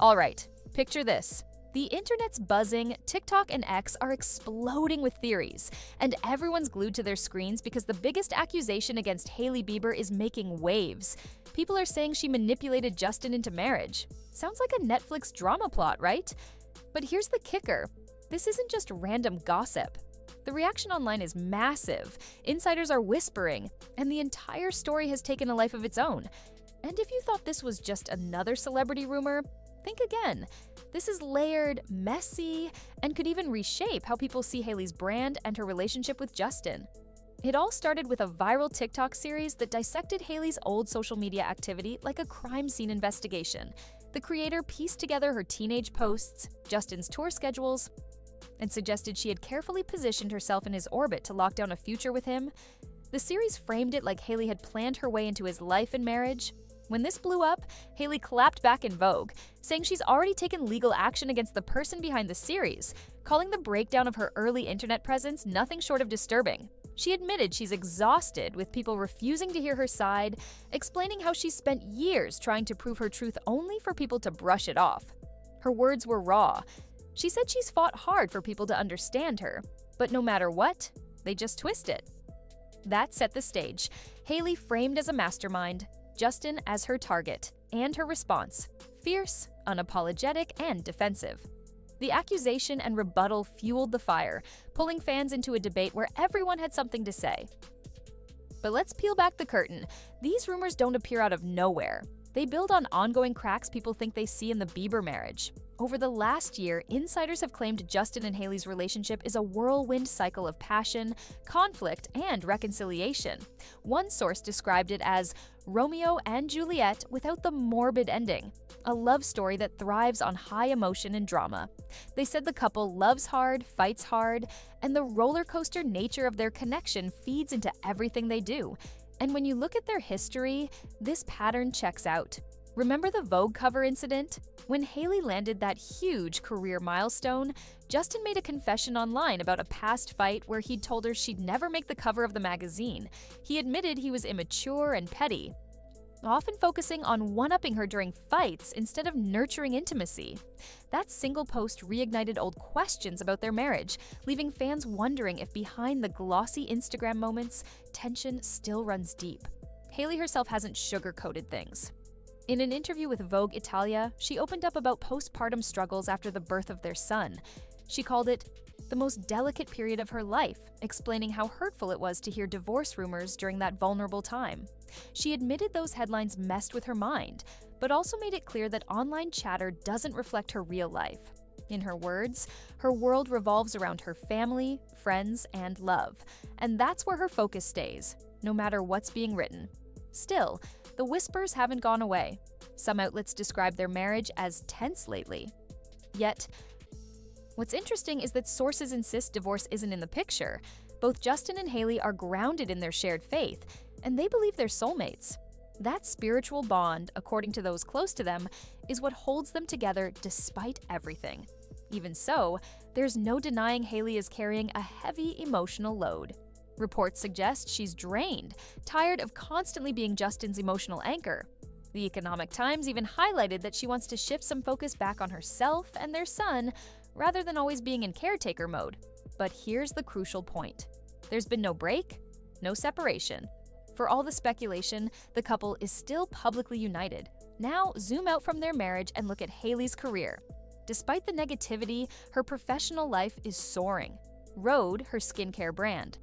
All right, picture this. The internet's buzzing, TikTok and X are exploding with theories, and everyone's glued to their screens because the biggest accusation against Hailey Bieber is making waves. People are saying she manipulated Justin into marriage. Sounds like a Netflix drama plot, right? But here's the kicker. This isn't just random gossip. The reaction online is massive. Insiders are whispering, and the entire story has taken a life of its own. And if you thought this was just another celebrity rumor, think again. This is layered, messy, and could even reshape how people see Hailey's brand and her relationship with Justin. It all started with a viral TikTok series that dissected Hailey's old social media activity like a crime scene investigation. The creator pieced together her teenage posts, Justin's tour schedules, and suggested she had carefully positioned herself in his orbit to lock down a future with him. The series framed it like Hailey had planned her way into his life and marriage. When this blew up, Hailey clapped back in Vogue, saying she's already taken legal action against the person behind the series, calling the breakdown of her early internet presence nothing short of disturbing. She admitted she's exhausted with people refusing to hear her side, explaining how she spent years trying to prove her truth only for people to brush it off. Her words were raw. She said she's fought hard for people to understand her, but no matter what, they just twist it. That set the stage. Hailey framed as a mastermind, Justin as her target, and her response: fierce, unapologetic, and defensive. The accusation and rebuttal fueled the fire, pulling fans into a debate where everyone had something to say. But let's peel back the curtain. These rumors don't appear out of nowhere. They build on ongoing cracks people think they see in the Bieber marriage. Over the last year, insiders have claimed Justin and Hailey's relationship is a whirlwind cycle of passion, conflict, and reconciliation. One source described it as Romeo and Juliet without the morbid ending, a love story that thrives on high emotion and drama. They said the couple loves hard, fights hard, and the roller coaster nature of their connection feeds into everything they do. And when you look at their history, this pattern checks out. Remember the Vogue cover incident? When Hailey landed that huge career milestone, Justin made a confession online about a past fight where he'd told her she'd never make the cover of the magazine. He admitted he was immature and petty, often focusing on one-upping her during fights instead of nurturing intimacy. That single post reignited old questions about their marriage, leaving fans wondering if behind the glossy Instagram moments, tension still runs deep. Hailey herself hasn't sugar-coated things. In an interview with Vogue Italia, she opened up about postpartum struggles after the birth of their son. She called it the most delicate period of her life, explaining how hurtful it was to hear divorce rumors during that vulnerable time. She admitted those headlines messed with her mind, but also made it clear that online chatter doesn't reflect her real life. In her words, her world revolves around her family, friends, and love, and that's where her focus stays, no matter what's being written. Still, the whispers haven't gone away. Some outlets describe their marriage as tense lately. Yet, what's interesting is that sources insist divorce isn't in the picture. Both Justin and Hailey are grounded in their shared faith, and they believe they're soulmates. That spiritual bond, according to those close to them, is what holds them together despite everything. Even so, there's no denying Hailey is carrying a heavy emotional load. Reports suggest she's drained, tired of constantly being Justin's emotional anchor. The Economic Times even highlighted that she wants to shift some focus back on herself and their son, rather than always being in caretaker mode. But here's the crucial point. There's been no break, no separation. For all the speculation, the couple is still publicly united. Now, zoom out from their marriage and look at Hailey's career. Despite the negativity, her professional life is soaring. Rhode, her skincare brand,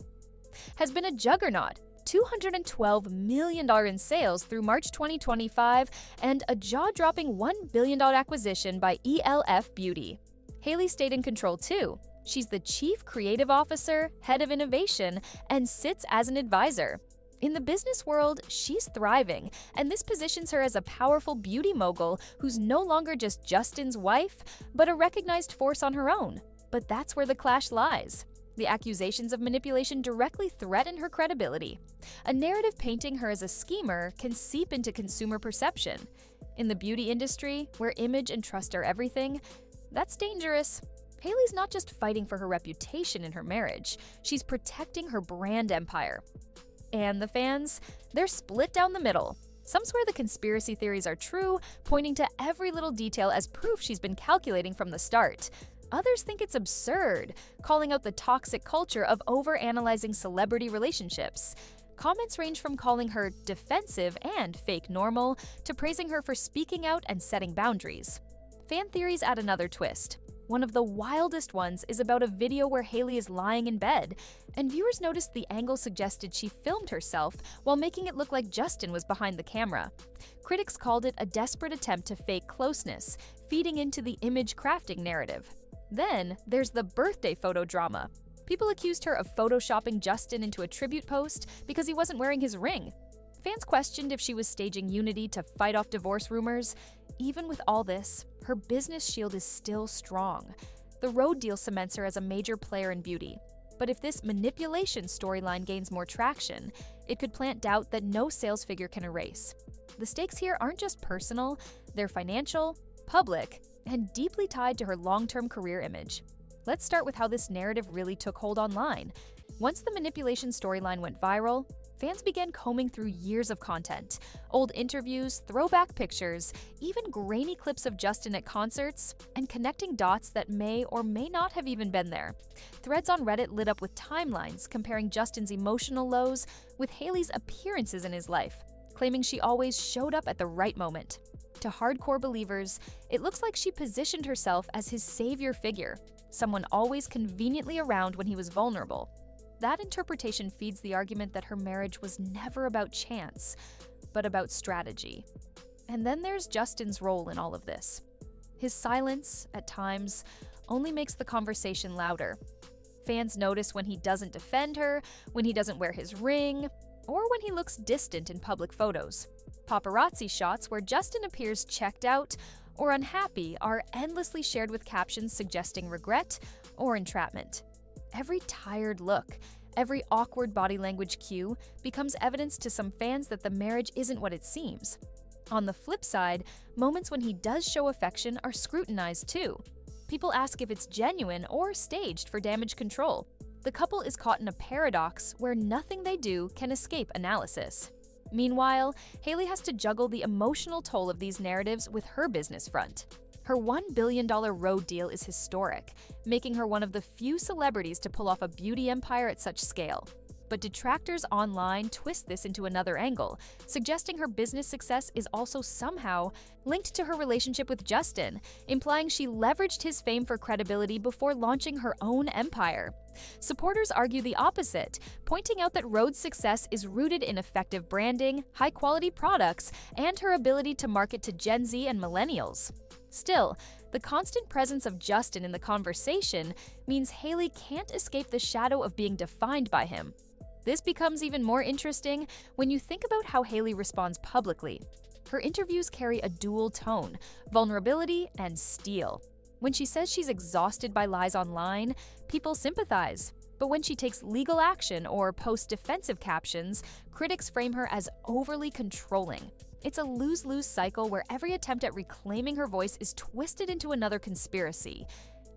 has been a juggernaut, $212 million in sales through March 2025, and a jaw-dropping $1 billion acquisition by ELF Beauty. Hailey stayed in control too. She's the Chief Creative Officer, Head of Innovation, and sits as an advisor. In the business world, she's thriving, and this positions her as a powerful beauty mogul who's no longer just Justin's wife, but a recognized force on her own. But that's where the clash lies. The accusations of manipulation directly threaten her credibility. A narrative painting her as a schemer can seep into consumer perception. In the beauty industry, where image and trust are everything, that's dangerous. Hailey's not just fighting for her reputation in her marriage, she's protecting her brand empire. And the fans, they're split down the middle. Some swear the conspiracy theories are true, pointing to every little detail as proof she's been calculating from the start. Others think it's absurd, calling out the toxic culture of overanalyzing celebrity relationships. Comments range from calling her defensive and fake normal to praising her for speaking out and setting boundaries. Fan theories add another twist. One of the wildest ones is about a video where Hailey is lying in bed, and viewers noticed the angle suggested she filmed herself while making it look like Justin was behind the camera. Critics called it a desperate attempt to fake closeness, feeding into the image crafting narrative. Then there's the birthday photo drama. People accused her of photoshopping Justin into a tribute post because he wasn't wearing his ring. Fans questioned if she was staging unity to fight off divorce rumors. Even with all this, her business shield is still strong. The road deal cements her as a major player in beauty. But if this manipulation storyline gains more traction, it could plant doubt that no sales figure can erase. The stakes here aren't just personal, they're financial, public, and deeply tied to her long-term career image. Let's start with how this narrative really took hold online. Once the manipulation storyline went viral, fans began combing through years of content. Old interviews, throwback pictures, even grainy clips of Justin at concerts, and connecting dots that may or may not have even been there. Threads on Reddit lit up with timelines comparing Justin's emotional lows with Hailey's appearances in his life, claiming she always showed up at the right moment. To hardcore believers, it looks like she positioned herself as his savior figure, someone always conveniently around when he was vulnerable. That interpretation feeds the argument that her marriage was never about chance, but about strategy. And then there's Justin's role in all of this. His silence, at times, only makes the conversation louder. Fans notice when he doesn't defend her, when he doesn't wear his ring, or when he looks distant in public photos. Paparazzi shots where Justin appears checked out or unhappy are endlessly shared with captions suggesting regret or entrapment. Every tired look, every awkward body language cue becomes evidence to some fans that the marriage isn't what it seems. On the flip side, moments when he does show affection are scrutinized too. People ask if it's genuine or staged for damage control. The couple is caught in a paradox where nothing they do can escape analysis. Meanwhile, Hailey has to juggle the emotional toll of these narratives with her business front. Her $1 billion road deal is historic, making her one of the few celebrities to pull off a beauty empire at such scale. But detractors online twist this into another angle, suggesting her business success is also somehow linked to her relationship with Justin, implying she leveraged his fame for credibility before launching her own empire. Supporters argue the opposite, pointing out that Rhodes' success is rooted in effective branding, high-quality products, and her ability to market to Gen Z and millennials. Still, the constant presence of Justin in the conversation means Hailey can't escape the shadow of being defined by him. This becomes even more interesting when you think about how Hailey responds publicly. Her interviews carry a dual tone, vulnerability and steel. When she says she's exhausted by lies online, people sympathize. But when she takes legal action or posts defensive captions, critics frame her as overly controlling. It's a lose-lose cycle where every attempt at reclaiming her voice is twisted into another conspiracy.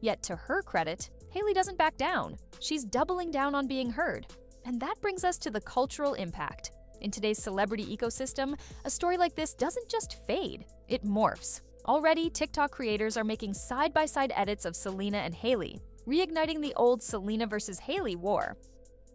Yet to her credit, Hailey doesn't back down. She's doubling down on being heard. And that brings us to the cultural impact. In today's celebrity ecosystem, a story like this doesn't just fade, it morphs. Already, TikTok creators are making side-by-side edits of Selena and Hailey, reigniting the old Selena versus Hailey war.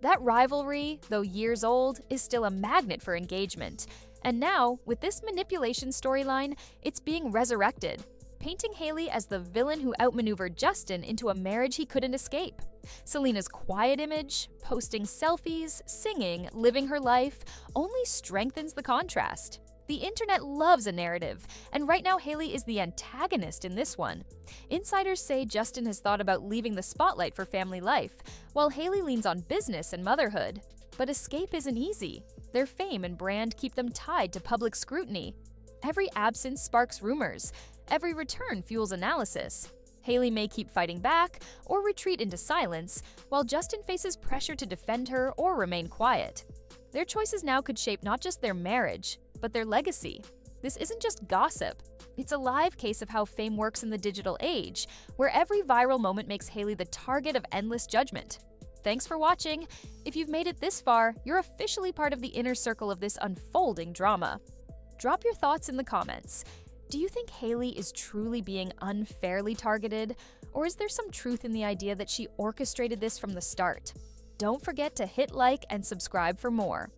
That rivalry, though years old, is still a magnet for engagement. And now, with this manipulation storyline, it's being resurrected, painting Hailey as the villain who outmaneuvered Justin into a marriage he couldn't escape. Selena's quiet image, posting selfies, singing, living her life, only strengthens the contrast. The internet loves a narrative, and right now Hailey is the antagonist in this one. Insiders say Justin has thought about leaving the spotlight for family life, while Hailey leans on business and motherhood. But escape isn't easy. Their fame and brand keep them tied to public scrutiny. Every absence sparks rumors. Every return fuels analysis. Hailey may keep fighting back or retreat into silence, while Justin faces pressure to defend her or remain quiet. Their choices now could shape not just their marriage, but their legacy. This isn't just gossip. It's a live case of how fame works in the digital age, where every viral moment makes Hailey the target of endless judgment. Thanks for watching. If you've made it this far, you're officially part of the inner circle of this unfolding drama. Drop your thoughts in the comments. Do you think Hailey is truly being unfairly targeted, or is there some truth in the idea that she orchestrated this from the start? Don't forget to hit like and subscribe for more.